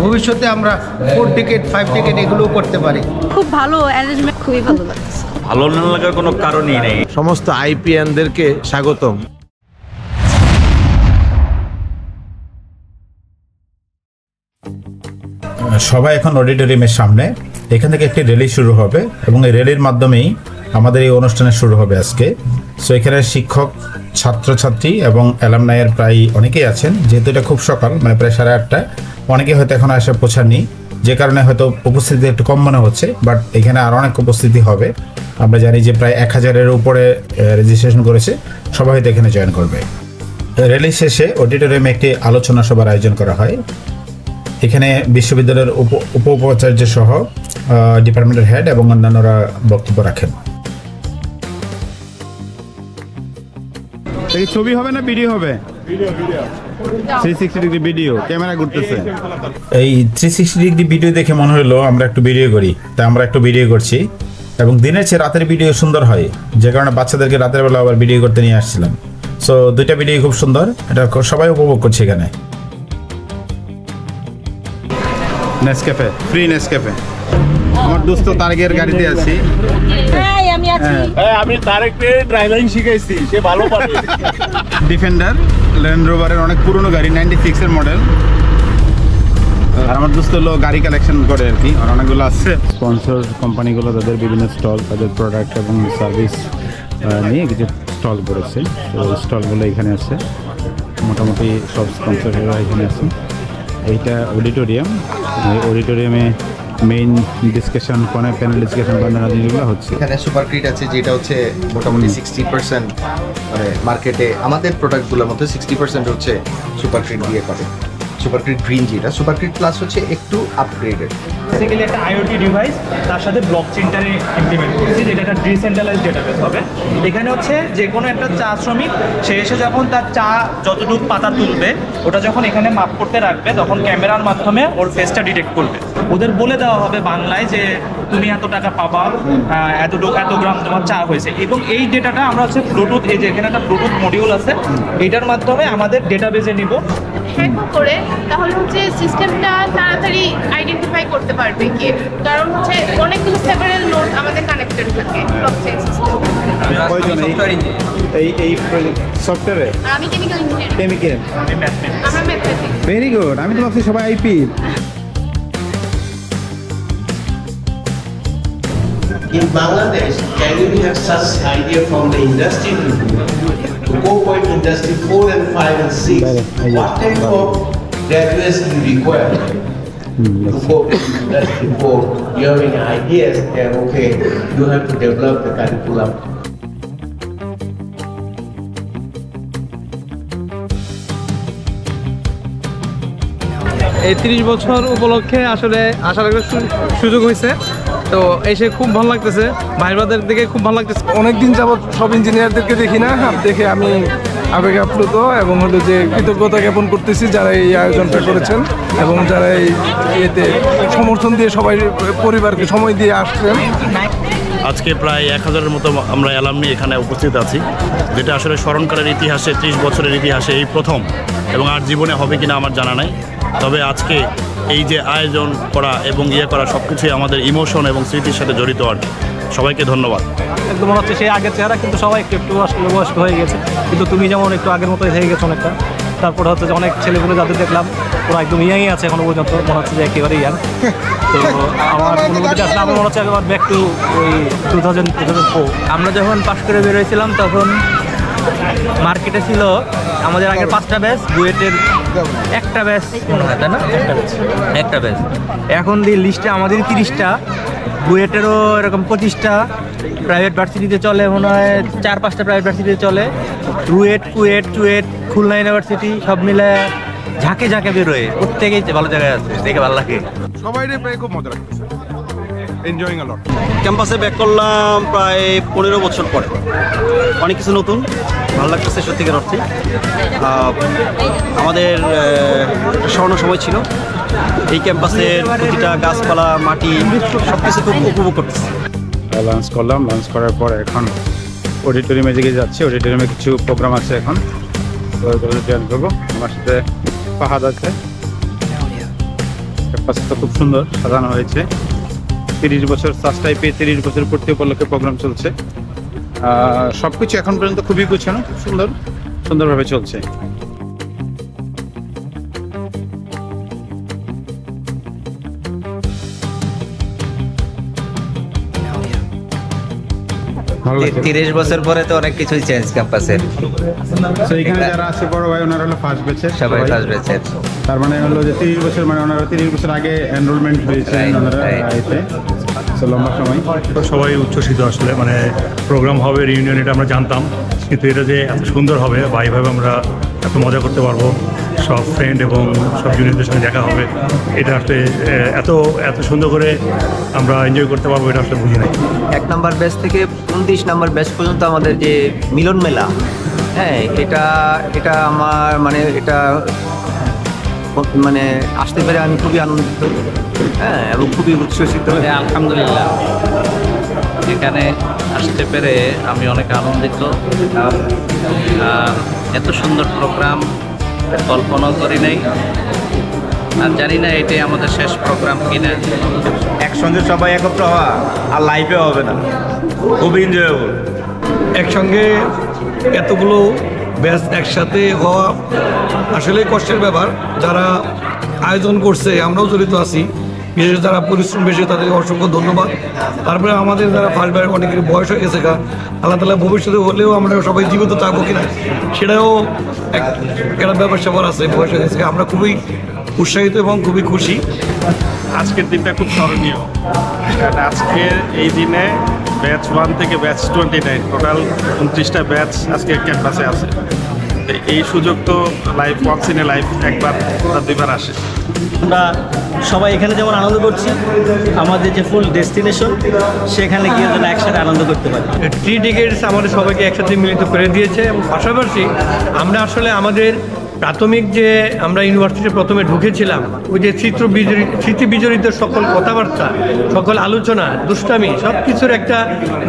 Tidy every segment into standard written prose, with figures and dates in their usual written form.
ভবিষ্যতে আমরা 4 ticket 5 ticket এগুলোও করতে পারি। খুব ভালো অ্যারেঞ্জমেন্ট, খুবই ভালো লাগছে। ভালো না লাগার কোনো কারণই নেই। সমস্ত আইপিএনদেরকে স্বাগতম। সবাই এখন অডিটোরিয়ামের সামনে। এখান থেকে একটি র্যালি শুরু হবে এবং এই র্যালির মাধ্যমেই আমাদের এই অনুষ্ঠানে শুরু হবে আজকে। সো এখানে শিক্ষক, ছাত্রছাত্রী এবং অ্যালামনাইয়ের প্রায় অনেকেই আছেন। যেহেতু এটা খুব সকাল, মানে প্রায় 8:30, অনেকে হয়তো এখন আসা পৌঁছাননি, যে কারণে হয়তো উপস্থিতি একটু কম মনে হচ্ছে, বাট এখানে আরও অনেক উপস্থিতি হবে। আমরা জানি যে প্রায় 1000-এর উপরে রেজিস্ট্রেশন করেছে, সবাই হয়তো এখানে জয়েন করবে। র্যালি শেষে অডিটোরিয়ামে একটি আলোচনা সভার আয়োজন করা হয়। এখানে বিশ্ববিদ্যালয়ের উপাচার্য সহ ডিপার্টমেন্টের হেড এবং অন্যান্যরা বক্তব্য রাখেন। ছবি হবে না ভিডিও হবে? 360 ডিগ্রি ভিডিও, ক্যামেরা ঘুরতেছে। এই 360 ডিগ্রি ভিডিও দেখে মনে হলো আমরা একটু ভিডিও করি, তাই আমরা একটু ভিডিও করছি। এবং দিনের চেয়ে রাতের ভিডিও সুন্দর হয়, যে কারণে বাচ্চাদেরকে রাতের বেলা আবার ভিডিও করতে নিয়ে আসছিলাম। সো দুইটা ভিডিও খুব সুন্দর, এটা সবাই উপভোগ করছে এখানে। Nescafe, free Nescafe. আমার দোস্ত তারেকের গাড়িতে আছি। আমি তারেককে ড্রাইভিং শিখাইছি, সে ভালো পারে। ডিফেন্ডার ল্যান্ড রোভারের অনেক পুরনো গাড়ি, 96 এর মডেল। আর আমার দোস্ত হলো গাড়ি কালেকশন করে আর কি, আর অনেকগুলো আছে। স্পন্সর কোম্পানিগুলো তাদের বিভিন্ন স্টল, তাদের প্রোডাক্ট এবং সার্ভিস নিয়ে কিছু স্টল করেছে। তো স্টলগুলো এখানে আছে, মোটামুটি সব স্পন্সররা এখানে আছে। এইটা অডিটোরিয়াম। এই অডিটোরিয়ামে মেইন ডিসকাশন, প্যানেল ডিসকাশন জিনিসগুলো হচ্ছে। এখানে সুপার ক্রিট আছে, যেটা হচ্ছে মোটামুটি 60%, মানে মার্কেটে আমাদের প্রোডাক্টগুলোর মধ্যে 60% হচ্ছে সুপার ক্রিট দিয়ে করে। সুপার ক্রিট গ্রিন, যেটা সুপার ক্রিট প্লাস হচ্ছে একটু আপগ্রেডেড। বেসিক্যালি একটা আইওটি ডিভাইস, তার সাথে ব্লকচেইনটারে ইমপ্লিমেন্ট করেছি, যেটা একটা ডিসেন্ট্রালাইজড ডেটাবেস হবে। এখানে হচ্ছে যে কোনো একটা চা শ্রমিক সে এসে যখন তার চা যতটুকু পাতা তুলবে, ওটা যখন এখানে মাপ করতে রাখবে, তখন ক্যামেরার মাধ্যমে ওর ফেসটা ডিটেক্ট করবে। ওদের বলে দেওয়া হবে বাংলায় যে তুমি এত টাকা পাবা, এত গ্রাম তোমার চা হয়েছে। এবং এই ডেটাটা আমরা হচ্ছে ব্লুটুথ, এই যে এখানে একটা ব্লুটুথ মডিউল আছে, এটার মাধ্যমে আমাদের ডেটাবেসে নিব। হ্যাক করে তাহলে হচ্ছে সিস্টেমটা তাড়াতাড়ি আইডেন্টিফাই করতে পারবে কে, কারণ হচ্ছে অনেকগুলো সেভারাল নোড আমাদের কানেক্টেড থাকে ব্লকচেইন সিস্টেম। এই সফটওয়্যারে আমি কেমিক্যাল ইঞ্জিনিয়ার। কেমিক্যাল, আমরা ম্যাথমেটিক্স। Very good. আমি তো ভাবছি সবাই IP. In Bangladesh, can you have such idea from the industry to go for industry 4 and 5 and 6? What type of graduates you require to go to industry 4? You have any ideas? And okay, you have to develop the curriculum. এই 30 বছর উপলক্ষে আসলে আসার একটা সুযোগ হয়েছে, তো এসে খুব ভালো লাগতেছে। ভাই ব্রাদার দেখে খুব ভালো লাগতেছে। অনেকদিন যাবৎ সব ইঞ্জিনিয়ারদেরকে দেখি না, দেখে আমি আবেগ আপ্লুত এবং হলো যে কৃতজ্ঞতা জ্ঞাপন করতেছি যারা এই আয়োজনটা করেছেন এবং যারা এই ইয়েতে সমর্থন দিয়ে সবাই পরিবারকে সময় দিয়ে আসছেন। আজকে প্রায় 1000-এর মতো আমরা অ্যালামনি এখানে উপস্থিত আছি, যেটা আসলে স্মরণকালের ইতিহাসে, 30 বছরের ইতিহাসে এই প্রথম, এবং আর জীবনে হবে কিনা আমার জানা নাই। তবে আজকে এই যে আয়োজন করা এবং করা সব কিছুই আমাদের ইমোশন এবং স্মৃতির সাথে জড়িত। আর সবাইকে ধন্যবাদ। একদম মনে হচ্ছে সেই আগের চেহারা, কিন্তু সবাই একটু আসলে বয়স্ক হয়ে গেছে, কিন্তু তুমি যেমন একটু আগের মতোই হয়ে গেছো অনেকটা। তারপরে হচ্ছে যে অনেক ছেলেগুলো যাদের দেখলাম ওরা একদম ইয়াংই আছে এখনো পর্যন্ত, মনে হচ্ছে যে একেবারে ইয়াং। তো আমার অনুভূতিটা আসলে আমার মনে হচ্ছে একবার ব্যাক টু ওই 2004। আমরা যখন পাশ করে বেরোয়েছিলাম তখন মার্কেটে ছিল আমাদের আগের 5টা ব্যাচ, বুয়েটের একটা ব্যাচ মনে হয়, তাই না? একটা ব্যাচ। এখন দিয়ে লিস্টে আমাদের 30টা, বুয়েটেরও এরকম 25টা, প্রাইভেট ভার্সিটিতে চলে মনে হয় 4-5টা প্রাইভেট ভার্সিটিতে চলে, রুয়েট, কুয়েট, চুয়েট, খুলনা ইউনিভার্সিটি সব মিলে ঝাঁকে ঝাঁকে বেরোয়। প্রত্যেকেই ভালো জায়গায় আছে, দেখে ভালো লাগে। সবাই প্রায় খুব মজা লাগতেছে, এনজয়িং আ লট। ক্যাম্পাসে ব্যাক করলাম প্রায় 15 বছর পরে। অনেক কিছু নতুন, ভালো লাগতেছে সত্যিকার অর্থে। আমাদের স্বর্ণ সময় ছিল। এই ক্যাম্পাসের প্রতিটা গাছপালা, মাটি সব কিছু খুব উপভোগ করতেছে। লাঞ্চ করলাম, লাঞ্চ করার পর এখন অডিটোরিয়ামে দিকে যাচ্ছি। অডিটোরিয়ামে কিছু প্রোগ্রাম আছে এখন, জয়েন করবো। আমার সাথে ফাহাদ আছে। ক্যাম্পাসটা খুব সুন্দর সাজানো হয়েছে। 30 বছর সাস্টাই পেয়ে 30 বছর পূর্তি উপলক্ষে প্রোগ্রাম চলছে। সবকিছু এখন পর্যন্ত খুবই গুছানো, খুব সুন্দরভাবে চলছে। ভালো লাগছে। 30 বছর পরে তো অনেক কিছুই চেঞ্জ ক্যাম্পাসের। তো এখানে যারা আছে বড় ভাই ওনারা হলো ফার্স্ট ব্যাচের, সবাই ফার্স্ট ব্যাচের। তার মানে হলো যে 30 বছর মানে ওনারা 30 বছর আগে এনরোলমেন্ট হয়েছে ওনারা এতে। তো লম্বা সময় সবাই উচ্ছ্বসিত আসলে, মানে প্রোগ্রাম হবে রিউনিয়ন এটা আমরা জানতাম, কিন্তু এটা যে এত সুন্দর হবে বা এইভাবে আমরা এত মজা করতে পারবো, সব ফ্রেন্ড এবং সব জুনিয়রদের সঙ্গে দেখা হবে, এটা আসলে এত সুন্দর করে আমরা এনজয় করতে পারবো, এটা আসলে বুঝি নাই। 1 নম্বর ব্যাচ থেকে 29 নম্বর ব্যাচ পর্যন্ত আমাদের যে মিলন মেলা, হ্যাঁ এটা আমার মানে আসতে পেরে আমি খুবই আনন্দিত, হ্যাঁ, এবং খুবই উচ্ছ্বসিত। আলহামদুলিল্লাহ, এখানে আসতে পেরে আমি অনেক আনন্দিত। এত সুন্দর প্রোগ্রাম কল্পনাও করি নাই, আর জানি না এটাই আমাদের শেষ প্রোগ্রাম কিনা। একসঙ্গে সবাই একত্র হওয়া আর লাইফে হবে না, খুব এনজয়েবল। একসঙ্গে এতগুলো ব্যাচ একসাথে হওয়া আসলে কষ্টের ব্যাপার। যারা আয়োজন করছে আমরাও জড়িত আছি, বিশেষ যারা পরিশ্রম বেশি তাদেরকে অসংখ্য ধন্যবাদ। তারপরে আমাদের যারা ফার্স্ট বার অনেকের বয়স হয়ে গেছে, আল্লাহ তালা ভবিষ্যতে হলেও আমরা সবাই জীবিত থাকবো কিনা সেটাও একটা ব্যাপার স্যাপার আছে, বয়স হয়ে গেছে। আমরা খুবই উৎসাহিত এবং খুবই খুশি। আজকের দিনটা খুব স্মরণীয়, কারণ আজকের এই দিনে ব্যাচ 1 থেকে ব্যাচ 29 টোটাল 29টা ব্যাচ আজকে ক্যাম্পাসে আছে। এই সুযোগ তো life once in a life, একবার বা দুইবার আসে। আমরা সবাই এখানে যেমন আনন্দ করছি, আমাদের যে ফুল ডেস্টিনেশন সেখানে গিয়ে যেন একসাথে আনন্দ করতে পারি। 3 ডিকেডস আমাদের সবাইকে একসাথে মিলিত করে দিয়েছে, এবং পাশাপাশি আমরা আসলে আমাদের প্রাথমিক যে আমরা ইউনিভার্সিটিতে প্রথমে ঢুকেছিলাম, ওই যে স্মৃতি বিজড়িত সকল কথাবার্তা, সকল আলোচনা, দুষ্টামি, সব কিছুর একটা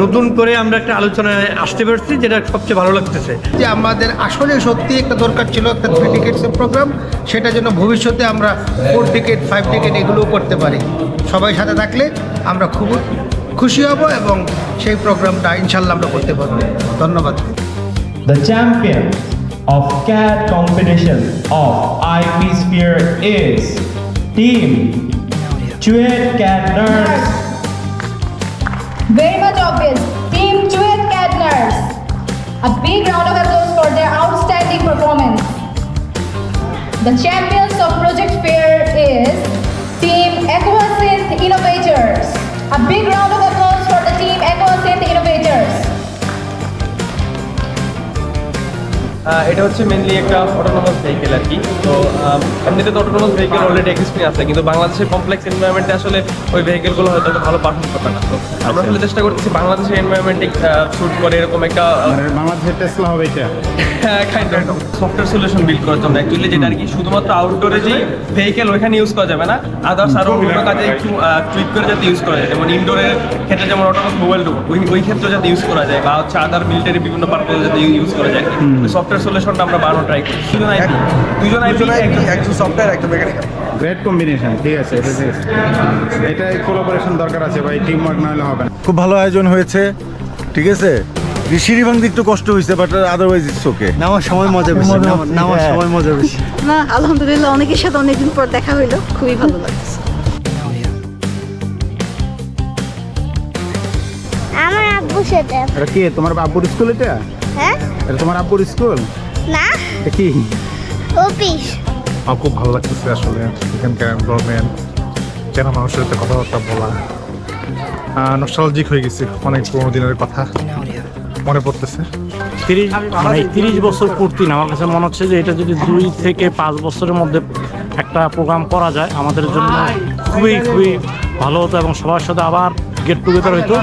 নতুন করে আমরা একটা আলোচনায় আসতে পারছি, যেটা সবচেয়ে ভালো লাগতেছে। যে আমাদের আসলে সত্যি একটা দরকার ছিল একটা 3 টিকেটসের প্রোগ্রাম, সেটা জন্য ভবিষ্যতে আমরা 4 টিকেট 5 টিকেট এগুলোও করতে পারি। সবাই সাথে থাকলে আমরা খুব খুশি হব এবং সেই প্রোগ্রামটা ইনশাল্লাহ আমরা করতে পারবো। ধন্যবাদ। The champion of CAD competition of IP Sphere is Team Chuet CAD Nerds. Very much obvious. Team Chuet CAD Nerds. A big round of applause for their outstanding performance. The champions of Project Fair is Team Aquasynth Innovators. A big round of applause for the Team Aquasynth Innovators. এটা হচ্ছে mainly একটা autonomous vehicle আর কি। তো এমনিতে তো autonomous vehicle already existing আছে, কিন্তু বাংলাদেশের কমপ্লেক্স এনভায়রনমেন্টে আসলে ওই ভেহিকেলগুলো হয়তো ভালো পারফর্ম করবে না। তো আমরা আসলে চেষ্টা করতেছি বাংলাদেশের এনভায়রনমেন্টে শুট করে এরকম একটা বাংলাদেশের টেসলা হবে এটা সফটওয়্যার সলিউশন বিল্ড করার জন্য অ্যাকচুয়ালি, যেটা আর কি শুধুমাত্র আউটডোরে যে ভেহিকেল ওইখানে ইউজ করা যাবে না, আদার্স আরও বিভিন্ন কাজে একটু টুইক করে যাতে ইউজ করা যায়, যেমন ইনডোরের ক্ষেত্রে যেমন অটোনোমাস মোবাইল ওই ক্ষেত্রে যাতে ইউজ করা যায়, বা হচ্ছে আদার মিলিটারি বিভিন্ন পারপোজে যাতে ইউজ করা যায়। সফটওয়্যার সলিউশনটা আমরা বানানো ট্রাই করি। দুজন একজন সফটওয়্যার একজন মেকানিক্যাল। গ্রেট কম্বিনেশন, ঠিক আছে। এটা কোলাবোরেশন দরকার আছে ভাই, টিম ওয়ার্ক না হলে হবে না। খুব ভালো আয়োজন হয়েছে, ঠিক আছে। সিঁড়ি ভাঙতে একটু কষ্ট হয়েছে, বাট আদারওয়াইজ ইটস ওকে। নামার সময় মজা বেশি, নামার সময় মজা বেশি। না, আলহামদুলিল্লাহ, অনেকের সাথে অনেকদিন পর দেখা হইলো, খুবই ভালো লাগছে। আমার আব্বুর সাথে। এটা কি তোমার আব্বুর স্কুল? এটা হ্যাঁ, এটা তোমার আব্বুর স্কুল না, এটা কি অফিস? আমার খুব ভালো লাগতেছে আসলে এখানকার এনভায়রনমেন্ট, চেনা মানুষের সাথে কথাবার্তা বলা, নস্টালজিক হয়ে গেছে, অনেক পুরোনো দিনের কথা মনে পড়তেছে। 30 বছর পূর্তি না, আমার কাছে মনে হচ্ছে যে এটা যদি 2 থেকে 5 বছরের মধ্যে একটা প্রোগ্রাম করা যায় আমাদের জন্য খুবই খুবই ভালো হতো, এবং সবার সাথে আবার গেট টুগেদার হইতো।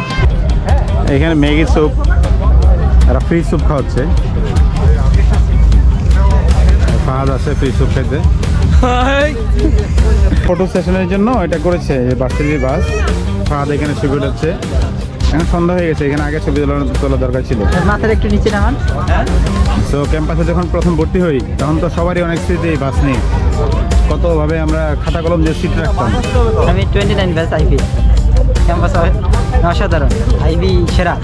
এখানে ম্যাগি স্যুপ, এরা ফ্রি স্যুপ খাওয়াচ্ছে। ফাহাদ আছে ফ্রি স্যুপ খেতে। ফটো সেশনের জন্য এটা করেছে ভার্সিটির বাস। ফাহাদ এখানে শুরু হচ্ছে, এখন সন্ধ্যা হয়ে গেছে, এখানে আগে ছবি তোলা দরকার ছিল। মাথার একটু নিচে নামান। তো ক্যাম্পাসে যখন প্রথম ভর্তি হই তখন তো সবারই অনেক স্মৃতি এই বাস নিয়ে, কতভাবে আমরা খাতা কলম দিয়ে সিট রাখতাম। আমি 29 ব্যাচ আইবি, ক্যাম্পাস অসাধারণ, আইবি সেরা।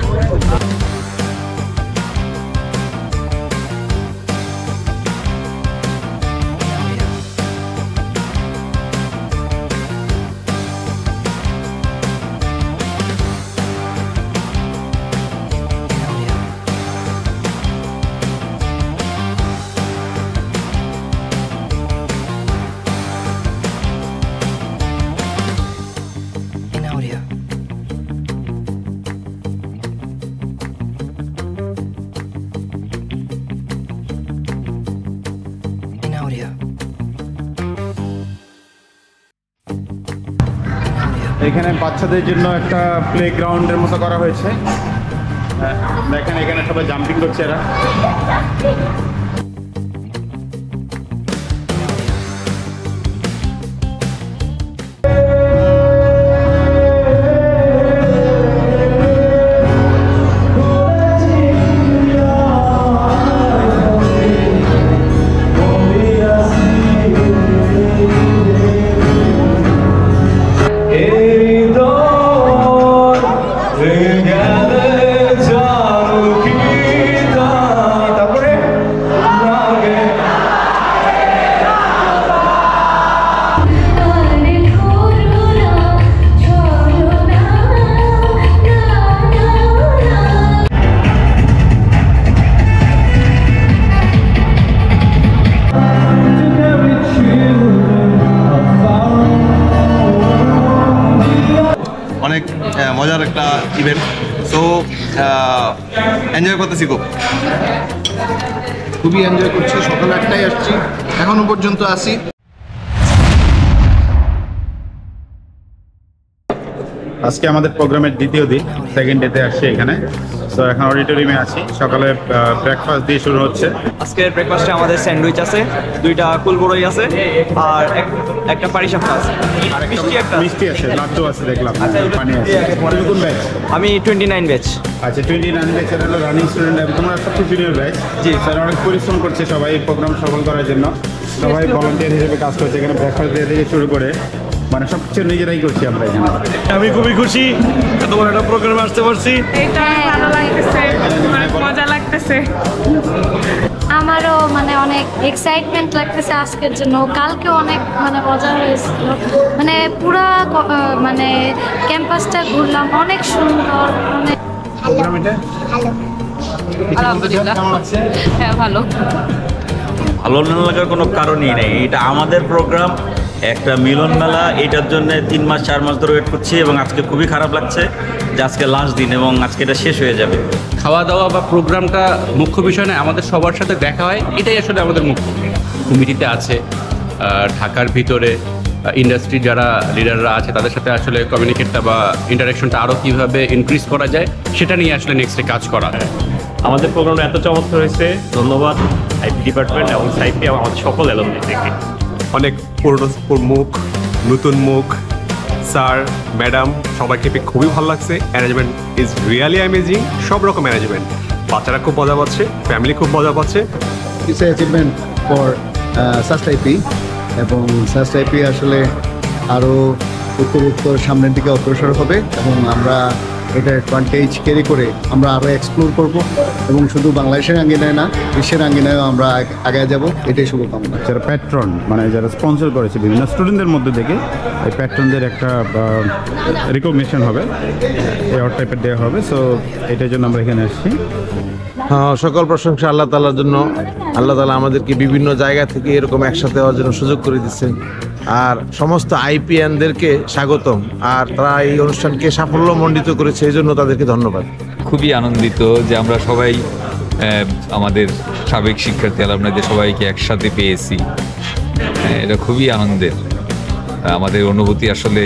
এখানে বাচ্চাদের জন্য একটা প্লে গ্রাউন্ডের মতো করা হয়েছে। দেখেন এখানে সবাই জাম্পিং করছে এরা। অনেক মজার একটা ইভেন্ট, সো এনজয় করতেছি, খুবই এনজয় করছি। সকাল 8টায় আসছি, এখনো পর্যন্ত আসি। আজকে আমাদের প্রোগ্রামের দ্বিতীয় দিন, সেকেন্ড ডেতে আসছি এখানে। তো এখন অডিটোরিয়ামে আছি, সকালে ব্রেকফাস্ট দিয়ে শুরু হচ্ছে। আজকের ব্রেকফাস্টে আমাদের স্যান্ডউইচ আছে, 2টা কুলবড়ই আছে, আর একটা পারিসাপটা আছে, মিষ্টি আছে, লাড্ডু আছে, দেখলাম পানি আছে। তুমি কোন ব্যাচ? আমি 29 ব্যাচ। আচ্ছা, 29 ব্যাচ এর হলো রানিং স্টুডেন্ট, এবং তোমরা সবচেয়ে জুনিয়র ব্যাচ। জি স্যার অনেক পরিশ্রম করছে, সবাই প্রোগ্রাম সফল করার জন্য সবাই ভলান্টিয়ার হিসেবে কাজ করছে। এখানে ব্রেকফাস্ট দিয়ে থেকে শুরু করে মানে সবচেয়ে নিজেরাই করছি আমরা এখানে। আমি খুবই খুশি তোমার একটা প্রোগ্রামে আসতে পারছি। এটা ভালো লাগতেছে, অনেক মজা লাগতেছে। আমারও মানে অনেক এক্সাইটমেন্ট লাগতেছে আজকের জন্য। কালকে অনেক মানে মজা হয়েছিল, মানে পুরা মানে ক্যাম্পাসটা ঘুরলাম, অনেক সুন্দর। অনেক আলহামদুলিল্লাহ, হ্যাঁ ভালো। ভালো না লাগার কোনো কারণই নেই, এটা আমাদের প্রোগ্রাম, একটা মিলন মেলা। এটার জন্য 3 মাস 4 মাস ধরে ওয়েট করছি, এবং আজকে খুবই খারাপ লাগছে যে আজকে লাস্ট দিন এবং আজকে এটা শেষ হয়ে যাবে। খাওয়া দাওয়া বা প্রোগ্রামটা মুখ্য বিষয় নয়, আমাদের সবার সাথে দেখা হয়, এটাই আসলে আমাদের মুখ্য। কমিটিতে আছে, ঢাকার ভিতরে ইন্ডাস্ট্রি যারা লিডাররা আছে তাদের সাথে আসলে কমিউনিকেটটা বা ইন্টারাকশনটা আরও কীভাবে ইনক্রিজ করা যায় সেটা নিয়ে আসলে নেক্সটে কাজ করা। আমাদের প্রোগ্রামটা এত চমৎকার হয়েছে, ধন্যবাদ আইপি ডিপার্টমেন্ট এবং সাইপি এবং আমাদের সকল অ্যালুমনিদেরকে। অনেক পুরনো মুখ, নতুন মুখ, স্যার ম্যাডাম সবাইকে পেয়ে খুবই ভালো লাগছে। অ্যারেঞ্জমেন্ট ইজ রিয়েলি অ্যামেজিং, সব রকম অ্যারেঞ্জমেন্ট, বাচ্চারা খুব মজা পাচ্ছে, ফ্যামিলি খুব মজা পাচ্ছে। ইটস অ্যাচিভমেন্ট ফর সাস্টাইপি, এবং সাস্টাইপি আসলে আরও উত্তর সামনের দিকে অগ্রসর হবে, এবং আমরা এটা অ্যাডভান্টেজ ক্যারি করে আমরা আরও এক্সপ্লোর করব, এবং শুধু বাংলাদেশের আঙ্গিনায় না, বিশ্বের আঙ্গিনায়ও আমরা আগে যাব, এটাই শুভকামনা। যারা প্যাট্রন মানে যারা স্পন্সর করেছে বিভিন্ন স্টুডেন্টদের মধ্যে থেকে এই প্যাট্রনদের একটা রিকগনিশন হবে, অ্যাওয়ার্ড টাইপের দেওয়া হবে। সো এটার জন্য আমরা এখানে আসছি। হ্যাঁ, সকল প্রশংসা আল্লাহ তাআলার জন্য। আল্লাহ তাআলা আমাদেরকে বিভিন্ন জায়গা থেকে এরকম একসাথে হওয়ার জন্য সুযোগ করে দিচ্ছেন, আর সমস্ত আইপিএনদেরকে স্বাগতম, আর তারা এই অনুষ্ঠানকে সাফল্যমণ্ডিত করেছে, এই জন্য তাদেরকে ধন্যবাদ। খুবই আনন্দিত যে আমরা সবাই আমাদের সাবেক শিক্ষার্থী অ্যালামনাইদের সবাইকে একসাথে পেয়েছি, এটা খুবই আনন্দের। আমাদের অনুভূতি আসলে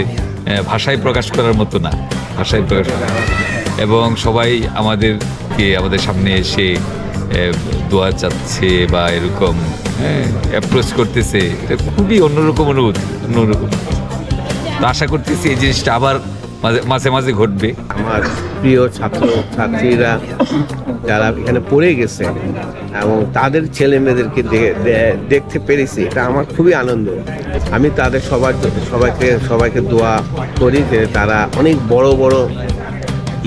ভাষায় প্রকাশ করার মতো না, ভাষায় প্রকাশ করা, এবং সবাই আমাদের সামনে এসে দোয়া চাচ্ছে বা এরকম অ্যাপ্রোচ করতেছে, এটা খুবই অন্যরকম অনুভূতি, অন্যরকম। তো আশা করতেছি এই জিনিসটা আবার মাঝে মাঝে ঘটবে। আমার প্রিয় ছাত্র ছাত্রীরা যারা এখানে পড়ে গেছে এবং তাদের ছেলে মেয়েদেরকে দেখতে পেরেছি, এটা আমার খুবই আনন্দ। আমি তাদের সবাইকে দোয়া করি যে তারা অনেক বড় বড়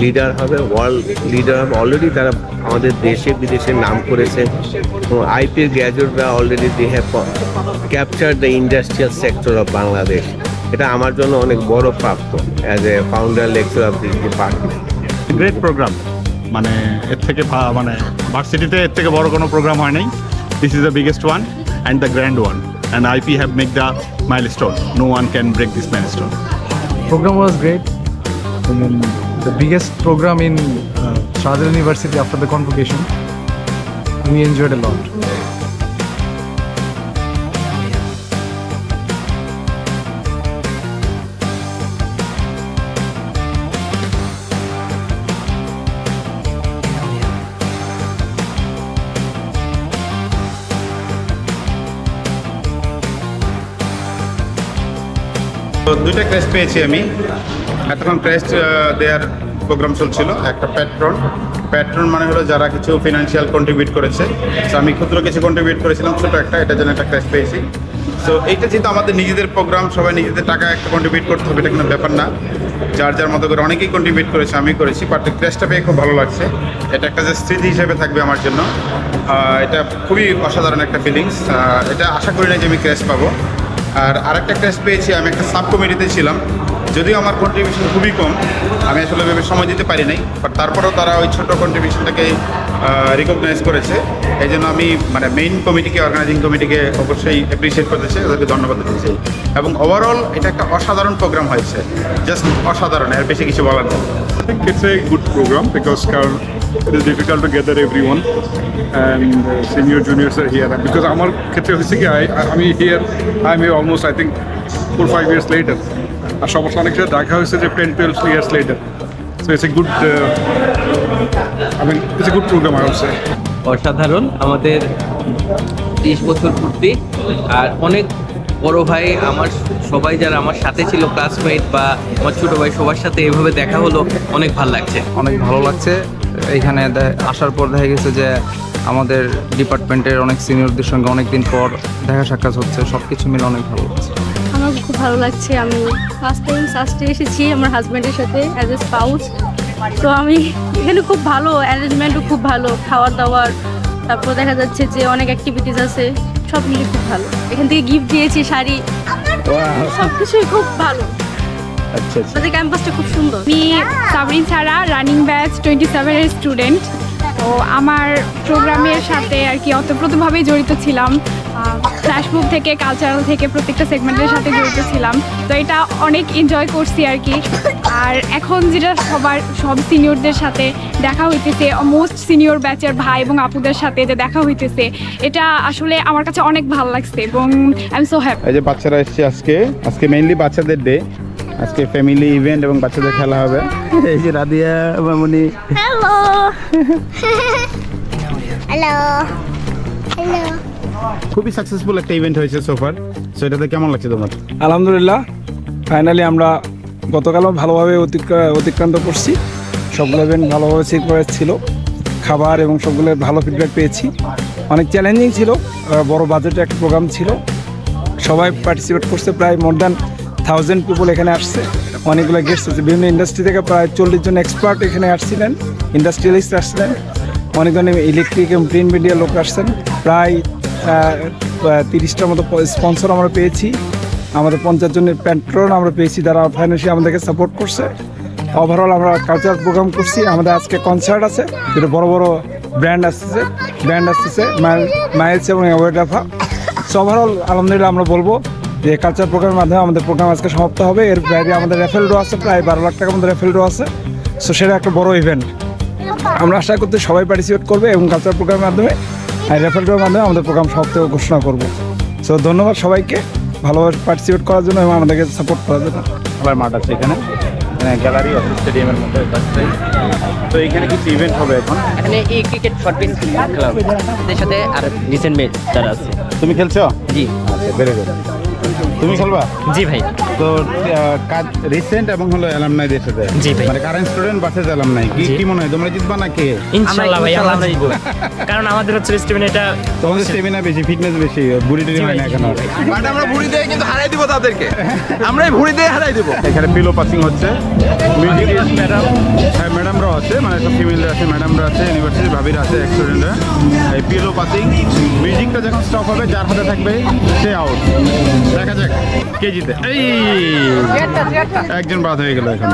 লিডার হবে, ওয়ার্ল্ড লিডার হবে। অলরেডি তারা আমাদের দেশে বিদেশে নাম করেছে। আইপির গ্র্যাজুয়েটরা already they have capture the industrial sector of Bangladesh. এটা আমার জন্য অনেক বড় প্রাপ্ত as a founder lecture of this department. Great program, মানে এর থেকে মানে ভার্সিটিতে এর থেকে বড় কোনো প্রোগ্রাম হয় নাই। This is the biggest one and the grand one, and IP have make the milestone. No one can break this milestone. Program was great. And then the biggest program in Shahjahan University after the convocation. We enjoyed a lot. দুইটা crest পেয়েছি আমি এতক্ষণ। Crest দেওয়ার programme চলছিল। একটা patron মানে হলো যারা কিছু ফিনান্সিয়াল কন্ট্রিবিউট করেছে। সো আমি ক্ষুদ্র কিছু কন্ট্রিবিউট করেছিলাম, ছোটো একটা, এটার জন্য একটা ক্রেস্ট পেয়েছি। সো এইটা যেহেতু আমাদের নিজেদের প্রোগ্রাম, সবাই নিজেদের টাকা একটা কন্ট্রিবিউট করতে হবে, এটা কোনো ব্যাপার না। যার যার মতো করে অনেকেই কন্ট্রিবিউট করেছে, আমি করেছি। বাট ক্রেস্টটা পেয়ে খুব ভালো লাগছে। এটা একটা যে স্মৃতি হিসেবে থাকবে আমার জন্য। এটা খুবই অসাধারণ একটা ফিলিংস। এটা আশা করি না যে আমি ক্রেস্ট পাবো। আর আরেকটা ক্রেস্ট পেয়েছি, আমি একটা সাব কমিটিতে ছিলাম। যদিও আমার কন্ট্রিবিউশন খুবই কম, আমি আসলে ভেবে সময় দিতে পারি নাই, বাট তারপরেও তারা ওই ছোটো কন্ট্রিবিউশনটাকে রিকগনাইজ করেছে। এই জন্য আমি মানে মেইন কমিটিকে, অর্গানাইজিং কমিটিকে অবশ্যই অ্যাপ্রিসিয়েট করতেছি, ওদেরকে ধন্যবাদ দিতেছি। এবং ওভারঅল এটা একটা অসাধারণ প্রোগ্রাম হয়েছে, জাস্ট অসাধারণ, এর বেশি কিছু বলার নেই। I think it's a good program because it is difficult to gather everyone and senior juniors are here because আমার ক্ষেত্রে হয়েছে কি আমি here I'm here almost I think 4-5 years later আর সবার অনেক সাথে দেখা হয়েছে যে 10-12 years later, so it's a good I mean it's a good program I would say. অসাধারণ, আমাদের 30 বছর পূর্তি আর অনেক বড় ভাই আমার সবাই যারা আমার সাথে ছিল ক্লাসমেট বা আমার ছোটো ভাই সবার সাথে এভাবে দেখা হলো, অনেক ভালো লাগছে। অনেক ভালো লাগছে এইখানে আসার পর দেখা গেছে যে আমাদের ডিপার্টমেন্টের অনেক সিনিয়রদের সঙ্গে অনেক দিন পর দেখা সাক্ষাৎ হচ্ছে, সব কিছু মিলে অনেক ভালো লাগছে। আমার খুব ভালো লাগছে। আমি ফার্স্ট টাইম সাস্টে এসেছি আমার হাজব্যান্ডের সাথে অ্যাজ এ স্পাউস। তো আমি এখানে খুব ভালো, অ্যারেঞ্জমেন্টও খুব ভালো, খাওয়ার দাওয়ার, তারপর দেখা যাচ্ছে যে অনেক অ্যাক্টিভিটিস আছে, সব মিলে খুব ভালো। এখান থেকে গিফট দিয়েছি, শাড়ি, সব কিছুই খুব ভালো। আচ্ছা, আমাদের ক্যাম্পাসটা খুব সুন্দর। আমি সাবরিন সারা, রানিং ব্যাচ 27 এর স্টুডেন্ট। তো আমার প্রোগ্রামের সাথে আর কি অতপ্রতভাবেই জড়িত ছিলাম, ফ্ল্যাশমুভ থেকে কালচারাল থেকে প্রত্যেকটা সেগমেন্টের সাথে জড়িত ছিলাম। তো এটা অনেক এনজয় করছি আর কি। আর এখন যেটা সব সিনিয়রদের সাথে দেখা হইতেছে, মোস্ট সিনিয়র ব্যাচের ভাই এবং আপুদের সাথে যে দেখা হইতেছে, এটা আসলে আমার কাছে অনেক ভালো লাগছে এবং আই এম সো হ্যাপি। এই যে বাচ্চারা এসছে আজকে মেইনলি বাচ্চাদের ডে, আজকে ফ্যামিলি ইভেন্ট এবং বাচ্চাদের খেলা হবে। এই যে রাদিয়া মামুনি, হ্যালো হ্যালো হ্যালো। খুবই সাকসেসফুল একটা ইভেন্ট হয়েছে সোফার। সো এটাতে কেমন লাগছে তোমার? আলহামদুলিল্লাহ, ফাইনালি আমরা গতকালও ভালোভাবে অতিক্রান্ত করছি। সবগুলো ইভেন্ট ভালোভাবে ছিল, খাবার এবং সবগুলোর ভালো ফিডব্যাক পেয়েছি। অনেক চ্যালেঞ্জিং ছিল, বড় বাজেটের একটা প্রোগ্রাম ছিল, সবাই পার্টিসিপেট করছে। প্রায় মোর দ্যান 1000 পিপল এখানে আসছে। অনেকগুলো গেস্ট আছে, বিভিন্ন ইন্ডাস্ট্রি থেকে প্রায় 40 জন এক্সপার্ট এখানে আসছিলেন, ইন্ডাস্ট্রিয়ালিস্ট আসছিলেন, অনেকজন ইলেকট্রিক এবং প্রিন্ট মিডিয়া লোক আসছেন। প্রায় 30টার মতো স্পন্সর আমরা পেয়েছি। আমাদের 50 জনের প্যাট্রন আমরা পেয়েছি, যারা ফাইন্যান্সিয়ালি আমাদেরকে সাপোর্ট করছে। ওভারঅল আমরা কালচারাল প্রোগ্রাম করছি। আমাদের আজকে কনসার্ট আছে, যেটা বড় বড় ব্র্যান্ড আসতেছে মাইলস এবং ওয়েডাফা। সো ওভারঅল আলহামদুলিল্লাহ আমরা বলবো যে কালচার প্রোগ্রামের মাধ্যমে আমাদের প্রোগ্রাম আজকে সমাপ্ত হবে। এর বাইরে আমাদের রেফেল ড্র আছে, প্রায় 12 লাখ টাকার মধ্যে রেফেল ড্র আছে। সো সেটা একটা বড় ইভেন্ট। আমরা আশা করতে সবাই পার্টিসিপেট করবে এবং কালচার প্রোগ্রামের মাধ্যমে রেফেল ড্রর মাধ্যমে আমাদের প্রোগ্রাম সমাপ্ত ঘোষণা করবো। সো ধন্যবাদ সবাইকে ভালোভাবে পার্টিসিপেট করার জন্য এবং আমাদেরকে সাপোর্ট করার জন্য। খেলার মাঠ আছে এখানে, গ্যালারি আছে স্টেডিয়ামের মধ্যে। তো এখানে কিছু ইভেন্ট হবে এখন। এখানে এই ক্রিকেট শর্ট পিচ খেলা হবে এদের সাথে, আর রিসেন্ট ম্যাচ যারা আছে। তুমি খেলছো? জি। আচ্ছা, ভেরি গুড। তুমি খেলবা? জি ভাই। তো রিসেন্ট এবং হলো অ্যালামনাইদের সাথে জি ভাই। মানে কারেন্ট স্টুডেন্ট ভার্সেস অ্যালামনাই কি মনে হয় তোমরা জিতবা না কে? ইনশাআল্লাহ ভাই আমরা জিতবো। কারণ আমাদের হচ্ছে স্টেমিনা এটা তোমাদের স্টেমিনা বেশি, ফিটনেস বেশি, বুড়ি টুড়ি হয় না এখন। বাট আমরা ভুড়ি দিয়ে কিন্তু হারাই দিব তাদেরকে, আমরাই ভুড়ি দিয়ে হারাই দিব। এখানে পিলো পাসিং হচ্ছে, মিউজিক ম্যাডাম, হ্যাঁ ম্যাডামরাও আছে, মানে সব ফিমেলরা আছে, ম্যাডামরা আছে, ইউনিভার্সিটি ভাবিরা আছে, স্টুডেন্টরা। এই পিলো পাসিং মিউজিকটা যখন স্টপ হবে যার হাতে থাকবে সে আউট। দেখা যাক কে জিতে। এই একজন বাদ হয়ে গেল এখন।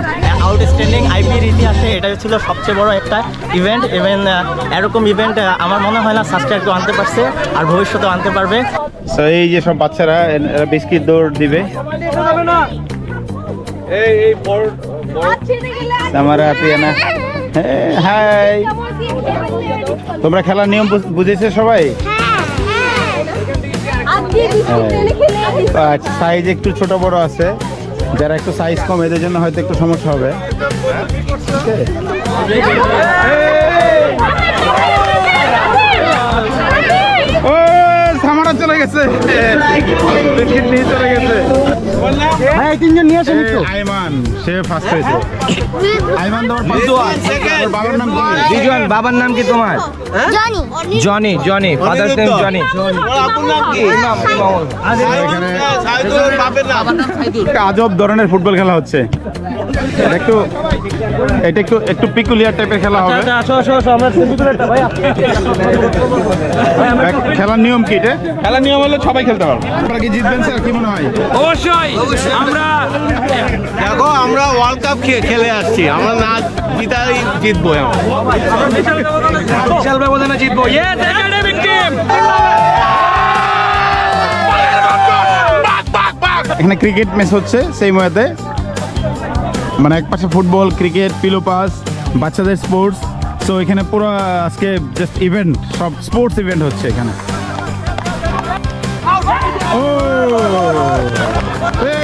আউটস্ট্যান্ডিং আইপির ইতিহাসে এটা ছিল সবচেয়ে বড় একটা ইভেন্ট। ইভেন এরকম ইভেন্ট আমার মনে হয় না সাস্টে একটু আনতে পারছে আর ভবিষ্যতেও আনতে পারবে। তো এই যে সব বাচ্চারা এরা বিস্কিট দৌড় দিবে। এই বড় আমার পিয়ানা, হাই। তোমরা খেলার নিয়ম বুঝেছো সবাই? আচ্ছা, সাইজ একটু ছোট বড় আছে, যারা একটু সাইজ কম এদের জন্য হয়তো একটু সমস্যা হবে। ও সামারা চলে গেছে, নিয়ে চলে গেছে। ভাই তিনজন নিয়ে আসেন একটু। আইমান সে ফার্স্ট হয়েছে। আইমান তোমার বাবার নাম কি? রিজওয়ান। বাবার নাম কি তোমার? Johnny. Johnny. Johnny father name Johnny. আপুর নাম কি? এখানে একটা আজব ধরনের ফুটবল খেলা হচ্ছে। এটা একটু পিকুলিয়ার টাইপের খেলা হবে। আসো আসো আসো আমরা সেমিকুলারটা ভাই। খেলার নিয়ম কি? এটা খেলার নিয়ম হলো সবাই খেলতে পারবে। আপনারা কি জিতবেন স্যার, কি মনে হয়? অবশ্যই আমরা দেখো আমরা ওয়ার্ল্ড কাপ খেলে আসছি, আমরা না জিতাই জিতবো। বিশাল ব্যবধানে জিতবো। Yes academic team. এখানে ক্রিকেট ম্যাচ হচ্ছে সেই ময়াতে, মানে এক পাশে ফুটবল, ক্রিকেট, পিলো পাস, বাচ্চাদের স্পোর্টস। সো এখানে পুরো আজকে জাস্ট ইভেন্ট, সব স্পোর্টস ইভেন্ট হচ্ছে এখানে।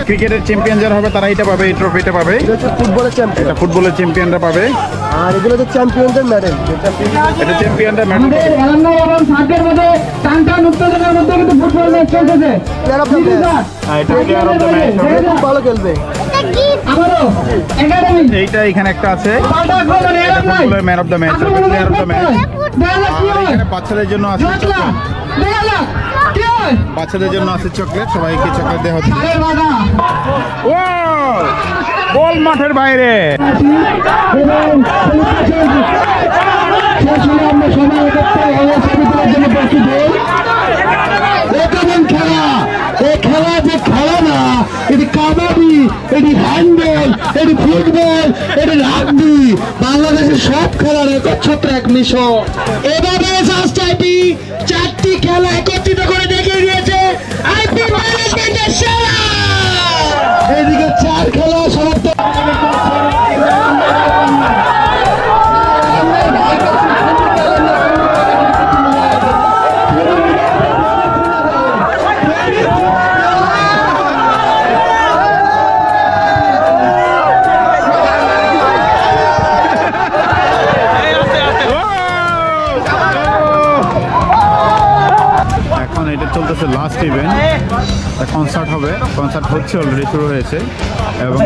ক্রিকেটের চ্যাম্পিয়ন যারা হবে তারা এটা পাবে, এই ট্রফিটা পাবে। ফুটবলের চ্যাম্পিয়ন, এটা ফুটবলের চ্যাম্পিয়নরা পাবে। আর এগুলো হচ্ছে চ্যাম্পিয়নদের মেডেল। এটা চ্যাম্পিয়নরা মেডেল পাবে। ভালো খেলবে। এইটা এখানে একটা আছে, ফুটবলের man of the match, player of the match. আর এখানে বাচ্চাদের জন্য আছে চকলেট, বাচ্চাদের জন্য আছে চকলেট, সবাইকে চকলেট দেওয়া হচ্ছে। বল মাঠের বাইরে। খেলা যে খেলা না, এটি কাবাডি, এটি হ্যান্ডবল, এটি ফুটবল, এটি রাগবি, বাংলাদেশের সব খেলার একচ্ছত্র এক মিশন। এভাবে ফার্স্ট আইপি 4টি খেলা একত্রিত করে দেখিয়ে দিয়েছে আইপি ম্যানেজমেন্টের সেরা। এদিকে 4 খেলা সমাপ্ত। চলতেছে লাস্ট ইভেন্ট, কনসার্ট হবে, কনসার্ট হচ্ছে, অলরেডি শুরু হয়েছে এবং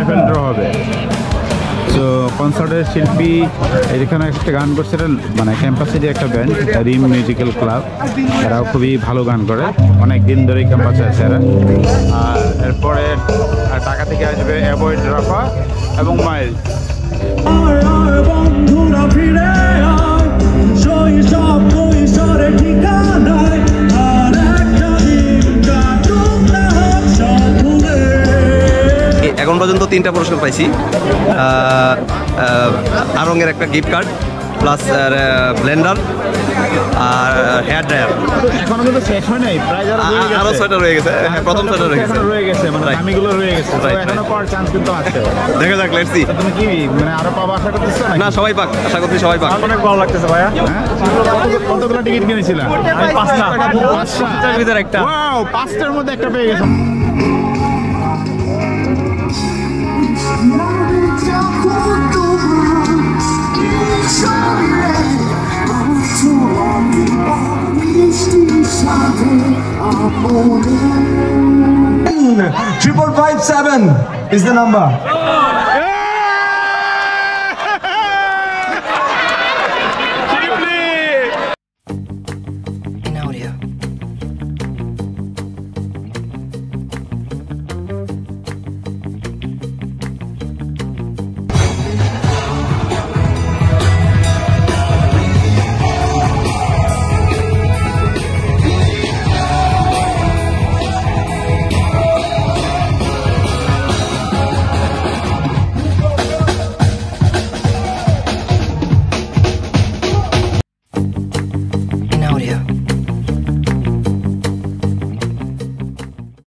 ইভেন্ট হবে। তো কনসার্টের শিল্পী এখানে একটা গান করছে, এটা মানে ক্যাম্পাসেরই একটা ব্যান্ড, রিম মিউজিক্যাল ক্লাব। এরাও খুবই ভালো গান করে, অনেক দিন ধরেই ক্যাম্পাসে আছে এরা। আর এরপরে ঢাকা থেকে আসবে অ্যাভয়েড, রাফা এবং মাইল। এখন পর্যন্ত 3টা পুরস্কার পাইছি, আরঙের একটা গিফট কার্ড প্লাস ব্লেন্ডার আর হেয়ার ড্রায়ার। এখনো কিন্তু শেষ হয় নাই, প্রায় আরো 6টা রয়ে গেছে। হ্যাঁ, প্রথম 6টা রয়ে গেছে, মানে দামিগুলো রয়ে গেছে, এখনো পাওয়ার চান্স কিন্তু আছে। দেখা যাক, লেটস সি। তুমি কি মানে আরো পাবা আশা করতেছো না? সবাই পাক, আশা করছি সবাই পাক। অনেক ভালো লাগতেছে ভাইয়া। কতগুলো টিকিট কিনেছিলা? আমি 5টা। 5টার ভিতরে একটা। ওয়াও, 5টার মধ্যে একটা পেয়ে গেছো। Sabe, amor. 557 is the number.